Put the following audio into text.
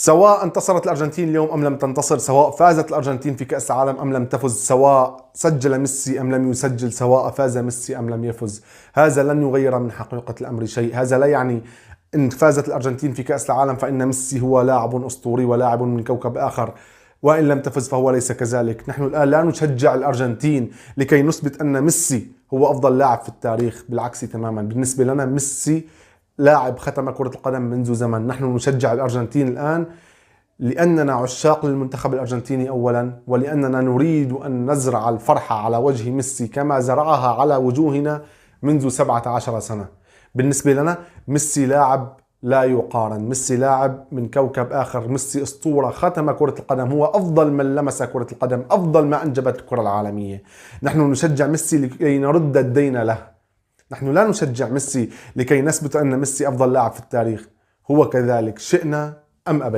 سواء انتصرت الأرجنتين اليوم أم لم تنتصر، سواء فازت الأرجنتين في كأس العالم أم لم تفز، سواء سجل ميسي أم لم يسجل، سواء فاز ميسي أم لم يفز، هذا لن يغير من حقيقة الأمر شيء. هذا لا يعني إن فازت الأرجنتين في كأس العالم فإن ميسي هو لاعب أسطوري ولاعب من كوكب آخر، وإن لم تفز فهو ليس كذلك. نحن الآن لا نشجع الأرجنتين لكي نثبت أن ميسي هو أفضل لاعب في التاريخ، بالعكس تماما. بالنسبة لنا ميسي لاعب ختم كرة القدم منذ زمن. نحن نشجع الأرجنتين الآن لأننا عشاق للمنتخب الأرجنتيني أولا، ولأننا نريد أن نزرع الفرحة على وجه ميسي كما زرعها على وجوهنا منذ 17 سنة. بالنسبة لنا ميسي لاعب لا يقارن، ميسي لاعب من كوكب آخر، ميسي أسطورة ختم كرة القدم، هو أفضل من لمس كرة القدم، أفضل ما أنجبت الكرة العالمية. نحن نشجع ميسي لكي نرد الدين له. نحن لا نشجع ميسي لكي نثبت أن ميسي أفضل لاعب في التاريخ، هو كذلك شئنا أم أبينا.